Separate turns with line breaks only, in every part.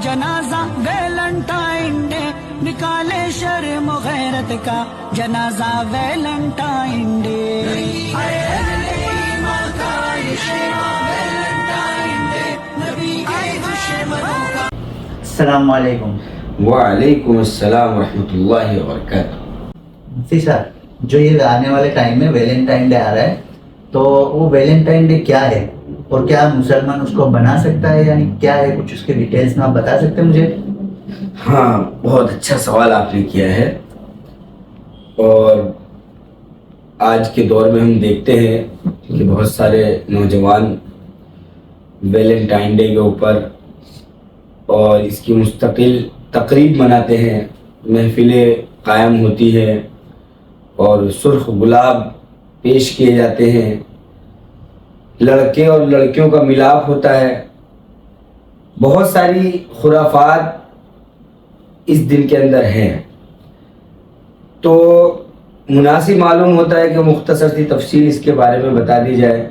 جنازہ Valentine day نکالے شرم و غیرت کا جنازہ ویلنٹائن ڈے
السلام علیکم.
وعلیکم السلام ورحمۃ اللہ وبرکاتہ.
مفتی صاحب، جو یہ آنے والے ٹائم میں ویلنٹائن ڈے آ رہا ہے تو وہ ویلنٹائن ڈے کیا ہے اور کیا مسلمان اس کو بنا سکتا ہے، یعنی کیا ہے، کچھ اس کے ڈیٹیلز میں آپ بتا سکتے ہیں مجھے؟
ہاں، بہت اچھا سوال آپ نے کیا ہے. اور آج کے دور میں ہم دیکھتے ہیں کہ بہت سارے نوجوان ویلنٹائن ڈے کے اوپر اور اس کی مستقل تقریب مناتے ہیں، محفلیں قائم ہوتی ہیں اور سرخ گلاب پیش کیے جاتے ہیں، لڑکے اور لڑکیوں کا ملاپ ہوتا ہے. بہت ساری خرافات اس دن کے اندر ہیں. تو مناسب معلوم ہوتا ہے کہ مختصر سی تفصیل اس کے بارے میں بتا دی جائے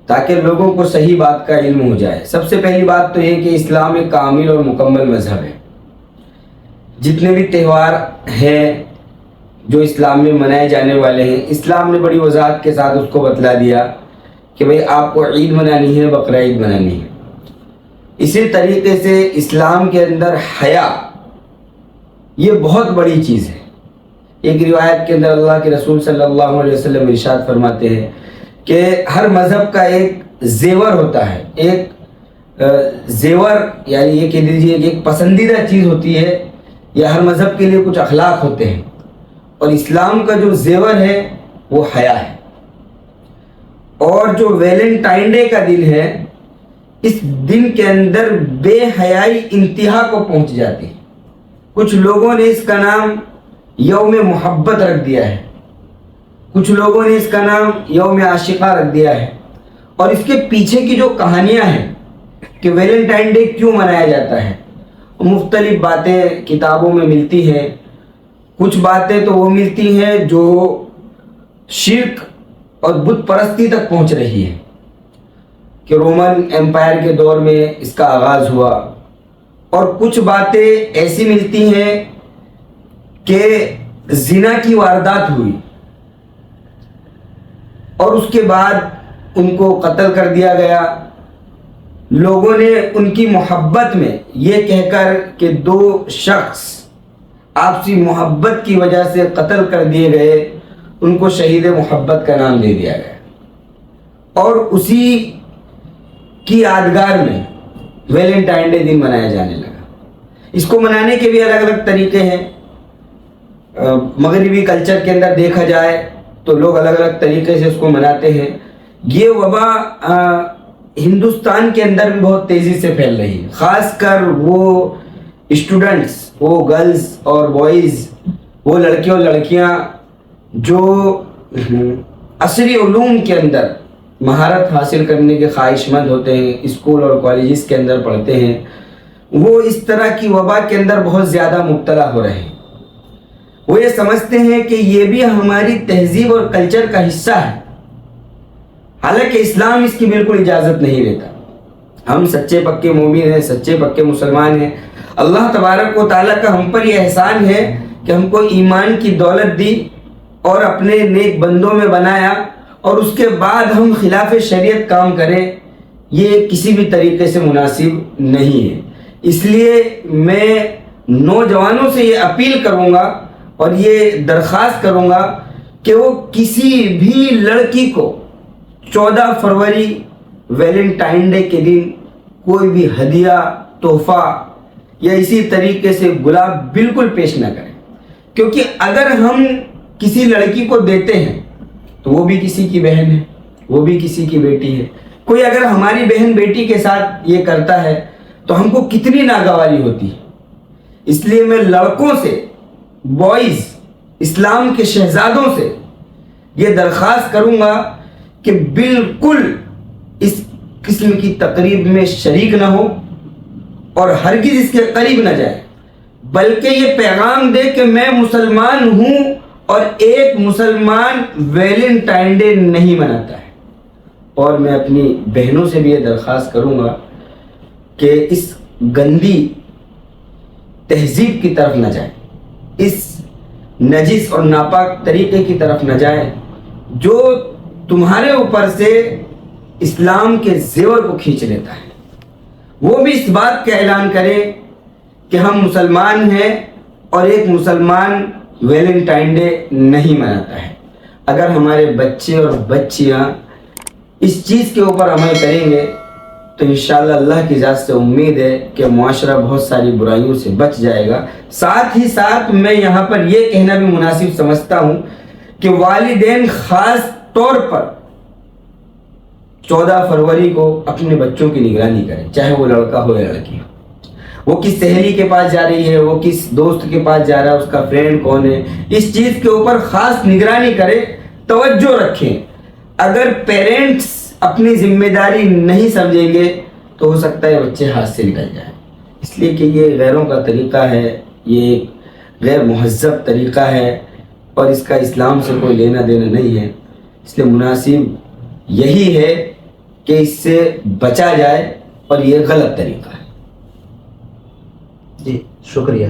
تاکہ لوگوں کو صحیح بات کا علم ہو جائے. سب سے پہلی بات تو یہ کہ اسلام ایک کامل اور مکمل مذہب ہے. جتنے بھی تہوار ہیں جو اسلام میں منائے جانے والے ہیں، اسلام نے بڑی وضاحت کے ساتھ اس کو بتلا دیا کہ بھئی آپ کو عید منانی ہے، بقرہ عید منانی ہے. اسی طریقے سے اسلام کے اندر حیا یہ بہت بڑی چیز ہے. ایک روایت کے اندر اللہ کے رسول صلی اللہ علیہ وسلم ارشاد فرماتے ہیں کہ ہر مذہب کا ایک زیور ہوتا ہے. ایک زیور یعنی یہ کہہ دیجیے کہ ایک پسندیدہ چیز ہوتی ہے، یا ہر مذہب کے لیے کچھ اخلاق ہوتے ہیں، اور اسلام کا جو زیور ہے وہ حیا ہے. اور جو ویلنٹائن ڈے کا دن ہے، اس دن کے اندر بے حیائی انتہا کو پہنچ جاتی ہے. کچھ لوگوں نے اس کا نام یوم محبت رکھ دیا ہے، کچھ لوگوں نے اس کا نام یوم عاشقہ رکھ دیا ہے. اور اس کے پیچھے کی جو کہانیاں ہیں کہ ویلنٹائن ڈے کیوں منایا جاتا ہے، مختلف باتیں کتابوں میں ملتی ہیں. کچھ باتیں تو وہ ملتی ہیں جو شرک اور بت پرستی تک پہنچ رہی ہے کہ رومن ایمپائر کے دور میں اس کا آغاز ہوا. اور کچھ باتیں ایسی ملتی ہیں کہ زنا کی واردات ہوئی اور اس کے بعد ان کو قتل کر دیا گیا. لوگوں نے ان کی محبت میں یہ کہہ کر کہ دو شخص آپسی محبت کی وجہ سے قتل کر دیے گئے، ان کو شہید محبت کا نام دے دیا گیا. اور اسی کی یادگار میں ویلنٹائن ڈے دن منایا جانے لگا. اس کو منانے کے بھی الگ الگ طریقے ہیں. مغربی کلچر کے اندر دیکھا جائے تو لوگ الگ الگ طریقے سے اس کو مناتے ہیں. یہ وبا ہندوستان کے اندر بھی بہت تیزی سے پھیل رہی ہے. خاص کر وہ اسٹوڈنٹس، وہ گرلز اور بوائز، وہ لڑکے اور لڑکیاں جو عصری علوم کے اندر مہارت حاصل کرنے کے خواہش مند ہوتے ہیں، اسکول اور کالجز کے اندر پڑھتے ہیں، وہ اس طرح کی وبا کے اندر بہت زیادہ مبتلا ہو رہے ہیں. وہ یہ سمجھتے ہیں کہ یہ بھی ہماری تہذیب اور کلچر کا حصہ ہے، حالانکہ اسلام اس کی بالکل اجازت نہیں دیتا. ہم سچے پکے مومن ہیں، سچے پکے مسلمان ہیں. اللہ تبارک و تعالیٰ کا ہم پر یہ احسان ہے کہ ہم کو ایمان کی دولت دی اور اپنے نیک بندوں میں بنایا، اور اس کے بعد ہم خلاف شریعت کام کریں، یہ کسی بھی طریقے سے مناسب نہیں ہے. اس لیے میں نوجوانوں سے یہ اپیل کروں گا اور یہ درخواست کروں گا کہ وہ کسی بھی لڑکی کو 14 فروری ویلنٹائن ڈے کے دن کوئی بھی ہدیہ، تحفہ یا اسی طریقے سے گلاب بالکل پیش نہ کریں. کیونکہ اگر ہم کسی لڑکی کو دیتے ہیں تو وہ بھی کسی کی بہن ہے، وہ بھی کسی کی بیٹی ہے. کوئی اگر ہماری بہن بیٹی کے ساتھ یہ کرتا ہے تو ہم کو کتنی ناگواری ہوتی ہے. اس لیے میں لڑکوں سے، بوائز، اسلام کے شہزادوں سے یہ درخواست کروں گا کہ بالکل اس قسم کی تقریب میں شریک نہ ہو اور ہرگز اس کے قریب نہ جائے، بلکہ یہ پیغام دے کہ میں مسلمان ہوں اور ایک مسلمان ویلنٹائن ڈے نہیں مناتا ہے. اور میں اپنی بہنوں سے بھی یہ درخواست کروں گا کہ اس گندی تہذیب کی طرف نہ جائیں، اس نجس اور ناپاک طریقے کی طرف نہ جائیں جو تمہارے اوپر سے اسلام کے زیور کو کھینچ لیتا ہے۔ وہ بھی اس بات کا اعلان کرے کہ ہم مسلمان ہیں اور ایک مسلمان ویلنٹائن ڈے نہیں مناتا ہے۔ اگر ہمارے بچے اور بچیاں اس چیز کے اوپر عمل کریں گے تو انشاءاللہ اللہ کی ذات سے امید ہے کہ معاشرہ بہت ساری برائیوں سے بچ جائے گا۔ ساتھ ہی ساتھ میں یہاں پر یہ کہنا بھی مناسب سمجھتا ہوں کہ والدین خاص طور پر 14 فروری کو اپنے بچوں کی نگرانی کریں، چاہے وہ لڑکا ہو یا لڑکی ہو۔ وہ کس سہیلی کے پاس جا رہی ہے، وہ کس دوست کے پاس جا رہا ہے، اس کا فرینڈ کون ہے، اس چیز کے اوپر خاص نگرانی کرے، توجہ رکھیں۔ اگر پیرنٹس اپنی ذمہ داری نہیں سمجھیں گے تو ہو سکتا ہے بچے ہاتھ سے نکل جائیں، اس لیے کہ یہ غیروں کا طریقہ ہے، یہ ایک غیر مہذب طریقہ ہے اور اس کا اسلام سے کوئی لینا دینا نہیں ہے۔ اس لیے مناسب یہی ہے کہ اس سے بچا جائے اور یہ غلط طریقہ ہے۔
جی شکریہ۔